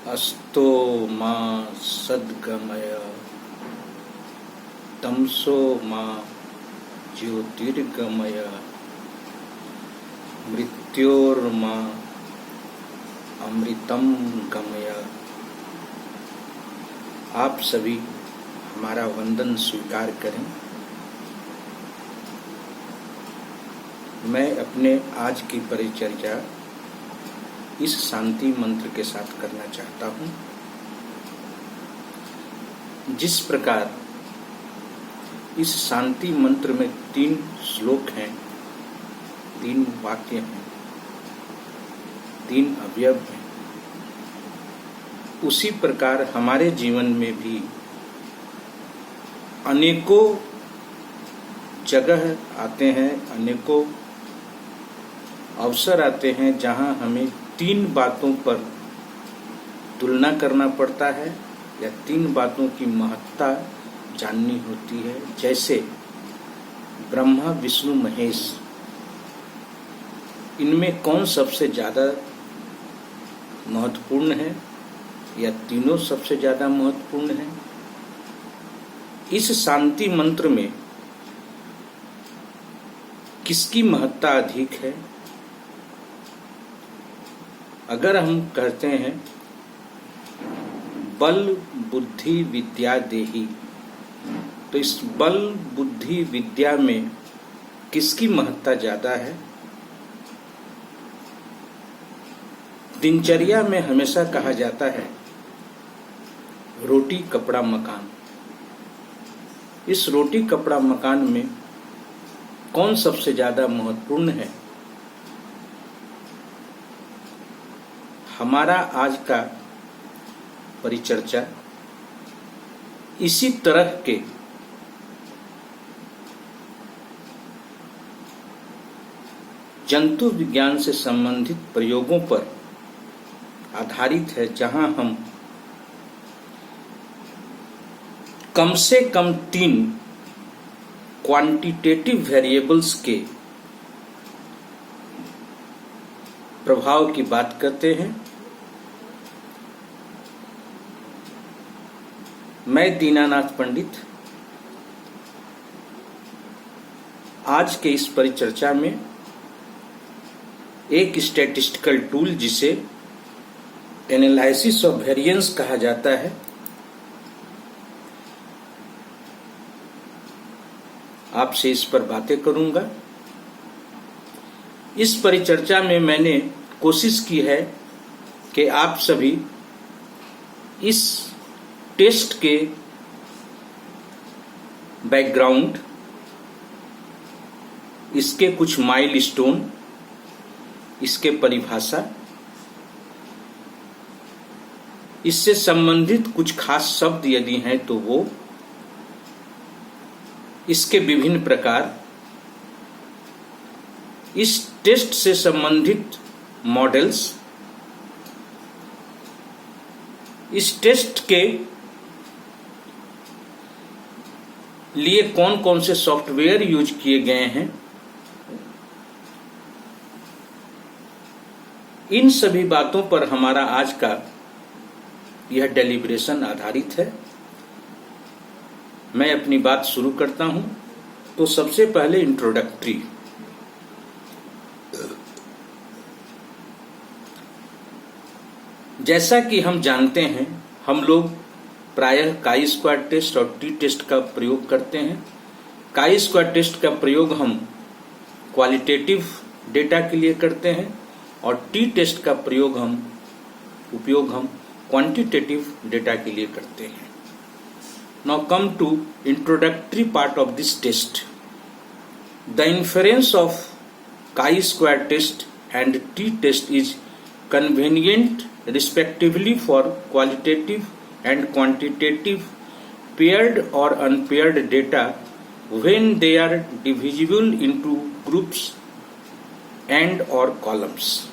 अस्तो मा सद्गमय तमसो मा ज्योतिर्गमय मृत्योर्मा अमृतम गमय। आप सभी हमारा वंदन स्वीकार करें। मैं अपने आज की परिचर्या इस शांति मंत्र के साथ करना चाहता हूं। जिस प्रकार इस शांति मंत्र में 3 श्लोक हैं, 3 वाक्य हैं, 3 अवयव हैं, उसी प्रकार हमारे जीवन में भी अनेकों जगह आते हैं, अनेकों अवसर आते हैं जहां हमें 3 बातों पर तुलना करना पड़ता है या 3 बातों की महत्ता जाननी होती है। जैसे ब्रह्मा विष्णु महेश, इनमें कौन सबसे ज्यादा महत्वपूर्ण है या तीनों सबसे ज्यादा महत्वपूर्ण है। इस शांति मंत्र में किसकी महत्ता अधिक है। अगर हम कहते हैं बल बुद्धि विद्या देहि, तो इस बल बुद्धि विद्या में किसकी महत्ता ज्यादा है। दिनचर्या में हमेशा कहा जाता है रोटी कपड़ा मकान। इस रोटी कपड़ा मकान में कौन सबसे ज्यादा महत्वपूर्ण है। हमारा आज का परिचर्चा इसी तरह के जंतु विज्ञान से संबंधित प्रयोगों पर आधारित है, जहां हम कम से कम 3 क्वांटिटेटिव वेरिएबल्स के प्रभाव की बात करते हैं। मैं दीनानाथ पंडित आज के इस परिचर्चा में एक स्टैटिस्टिकल टूल जिसे एनालिसिस ऑफ वेरिएंस कहा जाता है, आपसे इस पर बातें करूंगा। इस परिचर्चा में मैंने कोशिश की है कि आप सभी इस टेस्ट के बैकग्राउंड, इसके कुछ माइलस्टोन, इसके परिभाषा, इससे संबंधित कुछ खास शब्द यदि हैं तो वो, इसके विभिन्न प्रकार, इस टेस्ट से संबंधित मॉडल्स, इस टेस्ट के लिए कौन कौन से सॉफ्टवेयर यूज किए गए हैं, इन सभी बातों पर हमारा आज का यह डेलिब्रेशन आधारित है। मैं अपनी बात शुरू करता हूं। तो सबसे पहले इंट्रोडक्टरी। जैसा कि हम जानते हैं, हम लोग प्रायः काई स्क्वायर टेस्ट और टी टेस्ट का प्रयोग करते हैं। काई स्क्वायर टेस्ट का प्रयोग हम क्वालिटेटिव डेटा के लिए करते हैं और टी टेस्ट का उपयोग हम क्वांटिटेटिव डेटा के लिए करते हैं। Now come to introductory part of this test. The inference of chi-square test and t-test is convenient respectively for qualitative and quantitative paired or unpaired data when they are divisible into groups and or columns.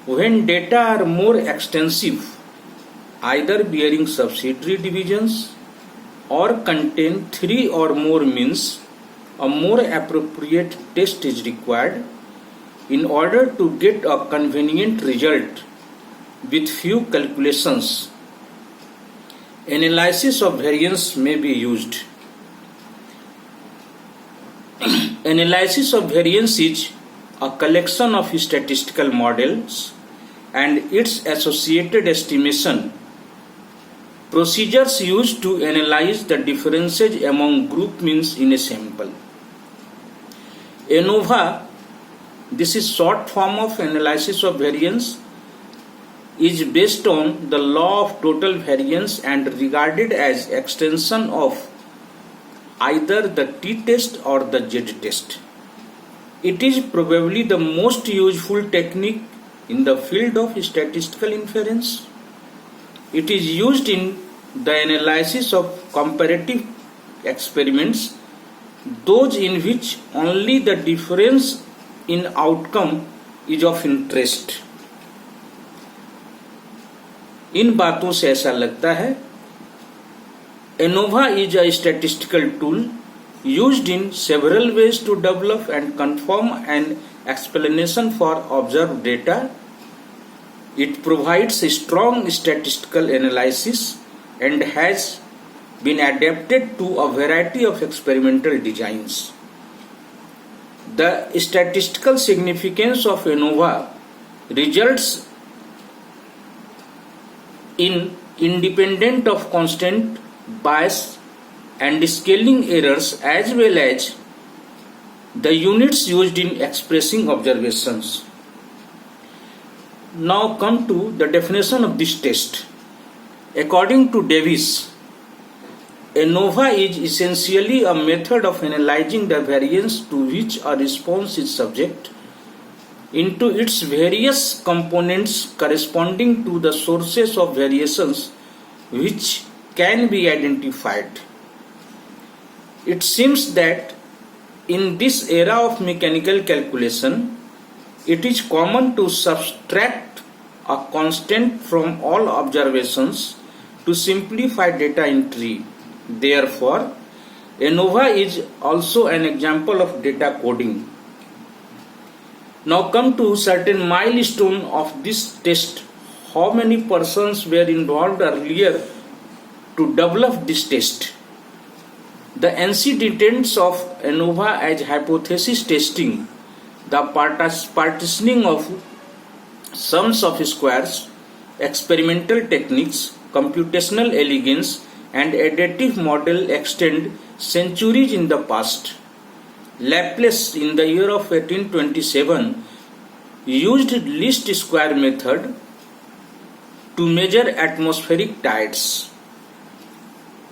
When data are more extensive, either bearing subsidiary divisions or contain 3 or more means, a more appropriate test is required in order to get a convenient result with few calculations, analysis of variance may be used. Analysis of variance is a collection of statistical models and its associated estimation procedures used to analyze the differences among group means in a sample. ANOVA, this is short form of analysis of variance, is based on the law of total variance and regarded as extension of either the t-test or the z-test. It is probably the most useful technique in the field of statistical inference. It is used in the analysis of comparative experiments, those in which only the difference in outcome is of interest. इन बातों से ऐसा लगता है ANOVA is a statistical tool used in several ways to develop and confirm an explanation for observed data. It provides a strong statistical analysis and has been adapted to a variety of experimental designs. The statistical significance of ANOVA results in independent of constant bias and scaling errors as well as the units used in expressing observations. Now come to the definition of this test. According to Davis, ANOVA is essentially a method of analyzing the variance to which a response is subject into its various components corresponding to the sources of variations which can be identified. It seems that in this era of mechanical calculation, it is common to subtract a constant from all observations to simplify data entry. Therefore, ANOVA is also an example of data coding. Now come to certain milestone of this test. How many persons were involved earlier to develop this test? The antecedents of ANOVA as hypothesis testing, the partitioning of sums of squares, experimental techniques, computational elegance, and additive model extend centuries in the past. Laplace in the year of 1827 used least square method to measure atmospheric tides.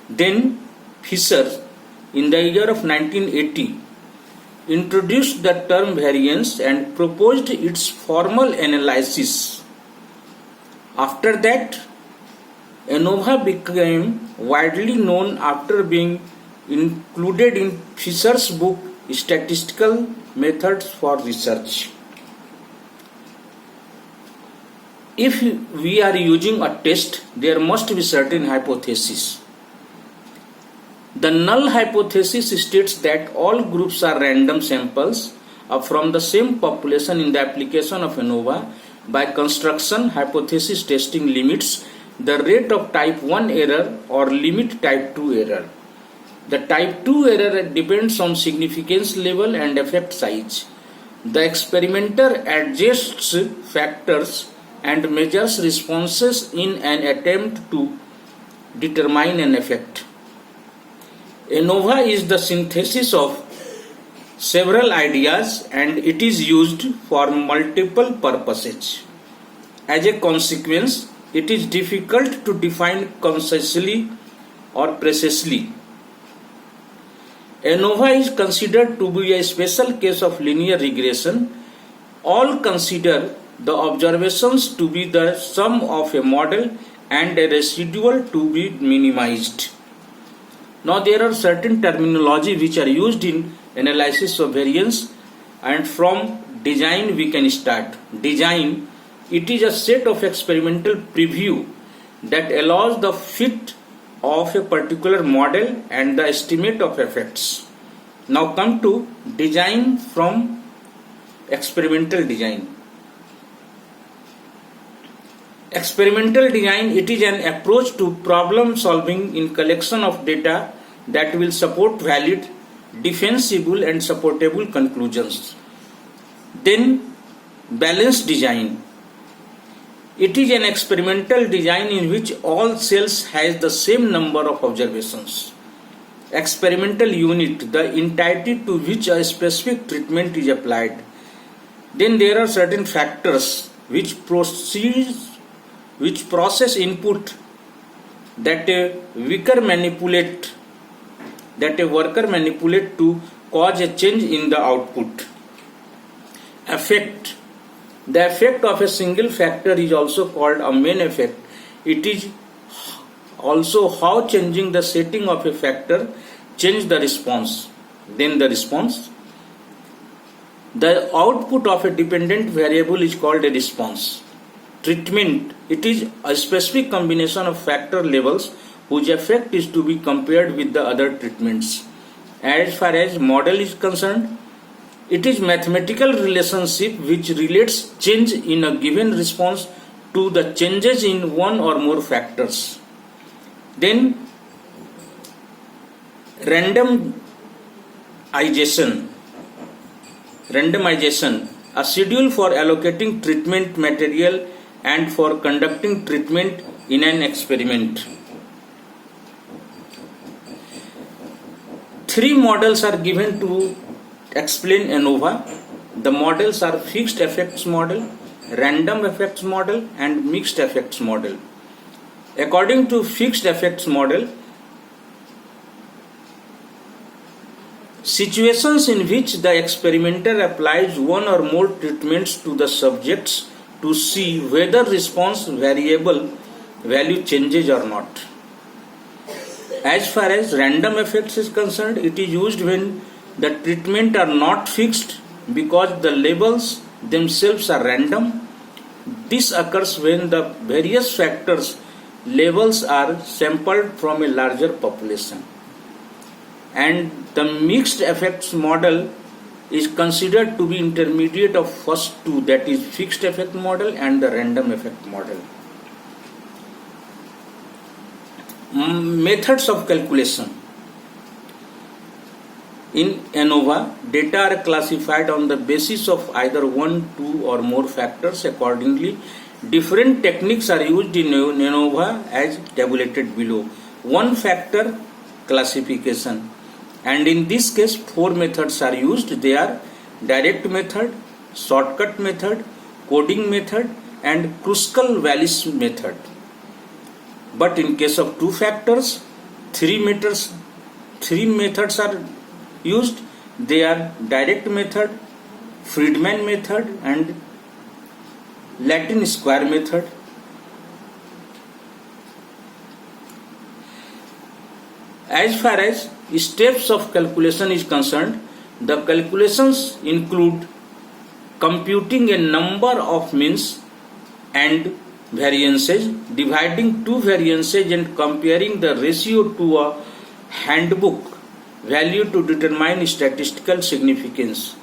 Then Fisher in the year of 1980 introduced the term variance and proposed its formal analysis. After that, ANOVA became widely known after being included in Fisher's book Statistical Methods for Research. If we are using a test, there must be certain hypotheses. The null hypothesis states that all groups are random samples from the same population. In the application of ANOVA, by construction, hypothesis testing limits the rate of type 1 error or limit type 2 error. The type 2 error depends on significance level and effect size. The experimenter adjusts factors and measures responses in an attempt to determine an effect. ANOVA is the synthesis of several ideas and it is used for multiple purposes. As a consequence, it is difficult to define concisely or precisely. ANOVA is considered to be a special case of linear regression. All consider the observations to be the sum of a model and a residual to be minimized. Now there are certain terminology which are used in analysis of variance, and from design we can start. Design, it is a set of experimental preview that allows the fit of a particular model and the estimate of effects. Now come to design from experimental design. Experimental design, it is an approach to problem solving in collection of data that will support valid, defensible and supportable conclusions. Then balanced design. It is an experimental design in which all cells has the same number of observations. Experimental unit, the entity to which a specific treatment is applied. Then there are certain factors which process input that a worker manipulate to cause a change in the output. Effect. The effect of a single factor is also called a main effect. It is also how changing the setting of a factor change the response. Then the response. The output of a dependent variable is called a response. Treatment. It is a specific combination of factor levels whose effect is to be compared with the other treatments. As far as model is concerned, it is mathematical relationship which relates change in a given response to the changes in one or more factors. Then randomization, a schedule for allocating treatment material and for conducting treatment in an experiment. 3 models are given to explain ANOVA. The models are fixed effects model, random effects model and mixed effects model. According to fixed effects model, situations in which the experimenter applies one or more treatments to the subjects to see whether response variable value changes or not. As far as random effects is concerned, it is used when the treatment are not fixed because the labels themselves are random. This occurs when the various factors labels are sampled from a larger population. And the mixed effects model is considered to be intermediate of first two, that is fixed effect model and the random effect model. Methods of calculation. In ANOVA, data are classified on the basis of either 1, 2 or more factors. Accordingly, different techniques are used in ANOVA as tabulated below. 1 factor classification, and in this case 4 methods are used. They are direct method, shortcut method, coding method and Kruskal-Wallis method. But in case of 2 factors, 3 methods are used. They are direct method, Friedman method and Latin square method. As far as steps of calculation is concerned, the calculations include computing a number of means and variances, dividing 2 variances and comparing the ratio to a handbook value to determine statistical significance.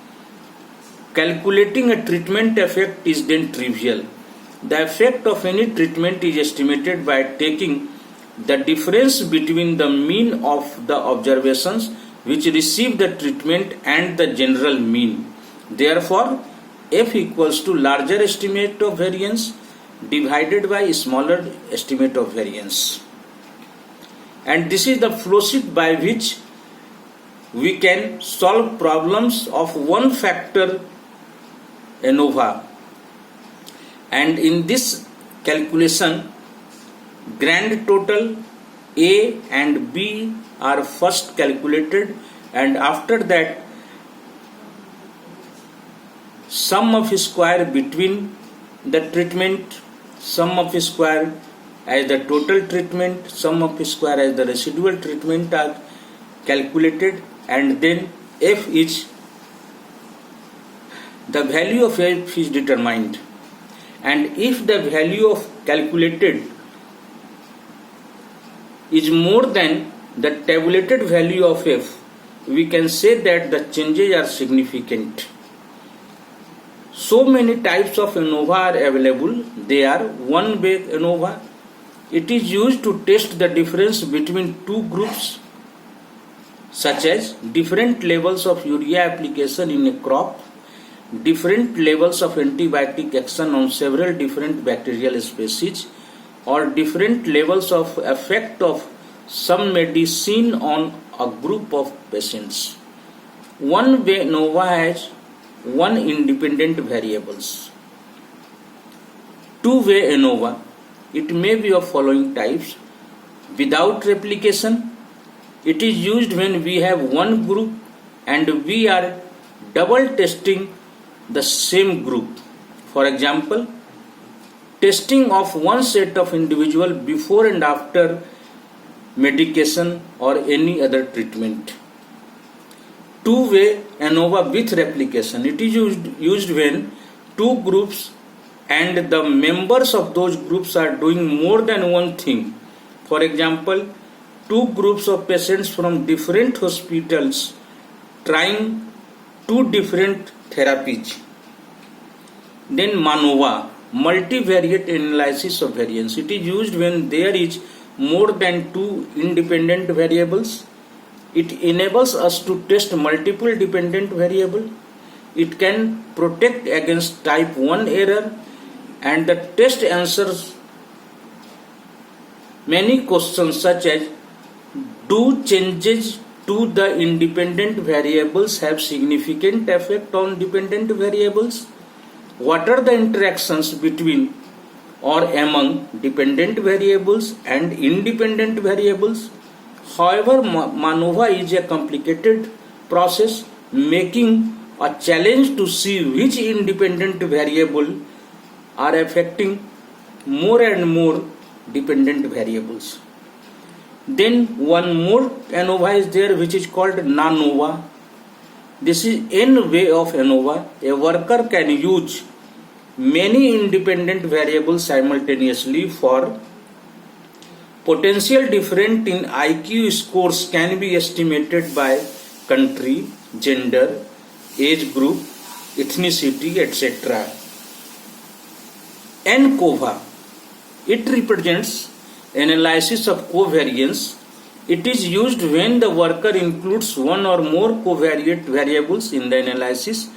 Calculating a treatment effect is then trivial. The effect of any treatment is estimated by taking the difference between the mean of the observations which receive the treatment and the general mean. Therefore, F equals to larger estimate of variance divided by smaller estimate of variance. And this is the flow sheet by which we can solve problems of 1 factor ANOVA. And in this calculation, grand total A and B are first calculated, and after that sum of square between the treatment, sum of square as the total treatment, sum of square as the residual treatment are calculated, and then F is the value of F is determined. And if the value of calculated is more than the tabulated value of F, we can say that the changes are significant. So many types of ANOVA are available. They are one-way ANOVA. It is used to test the difference between two groups, such as different levels of urea application in a crop, different levels of antibiotic action on several different bacterial species, or different levels of effect of some medicine on a group of patients. One-way ANOVA has one independent variables. Two-way ANOVA, it may be of following types. Without replication, it is used when we have one group and we are double testing the same group. For example, testing of one set of individual before and after medication or any other treatment. Two-way ANOVA with replication. It is used when two groups and the members of those groups are doing more than one thing. For example, two groups of patients from different hospitals trying two different therapies. Then MANOVA, multivariate analysis of variance. It is used when there is more than two independent variables. It enables us to test multiple dependent variables. It can protect against type 1 error, and the test answers many questions such as, do changes to the independent variables have significant effect on dependent variables? What are the interactions between or among dependent variables and independent variables? However, MANOVA is a complicated process, making a challenge to see which independent variable are affecting more and more dependent variables. Then one more ANOVA is there, which is called NANOVA. This is N way of ANOVA. A worker can use many independent variables simultaneously. For potential difference in IQ scores can be estimated by country, gender, age group, ethnicity, etc. NCOVA, it represents analysis of covariance. It is used when the worker includes one or more covariate variables in the analysis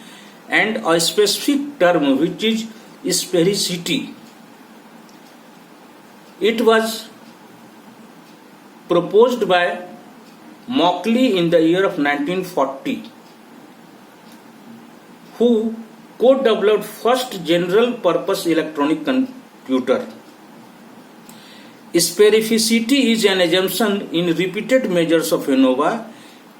and a specific term which is sphericity. It was proposed by Mauchly in the year of 1940, who co-developed first general purpose electronic computer. Sphericity is an assumption in repeated measures of ANOVA.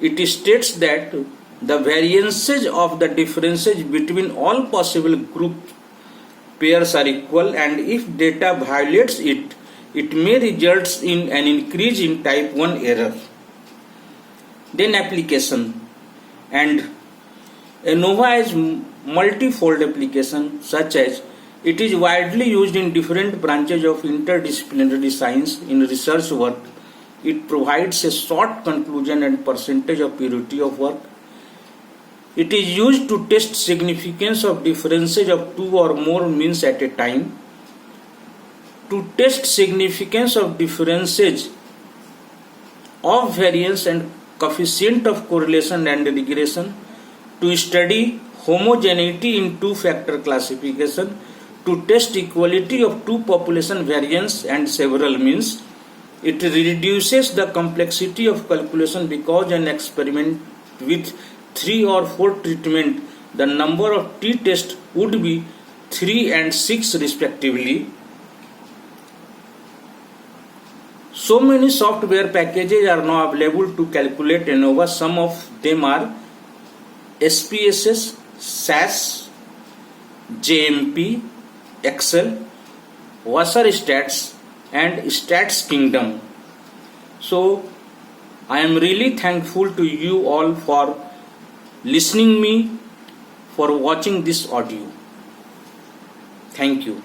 It states that the variances of the differences between all possible group pairs are equal, and if data violates it, it may result in an increase in type 1 error. Then application, and ANOVA has multifold application, such as it is widely used in different branches of interdisciplinary science in research work. It provides a short conclusion and percentage of purity of work. It is used to test significance of differences of two or more means at a time. To test significance of differences of variance and coefficient of correlation and regression. To study homogeneity in two-factor classification. To test equality of two population variance and several means. It reduces the complexity of calculation because an experiment with 3 or 4 treatment, the number of t-tests would be 3 and 6 respectively. So many software packages are now available to calculate ANOVA. Some of them are SPSS, SAS, JMP, Excel, Wasserstats and Stats Kingdom. So I am really thankful to you all for listening me, for watching this audio. Thank you.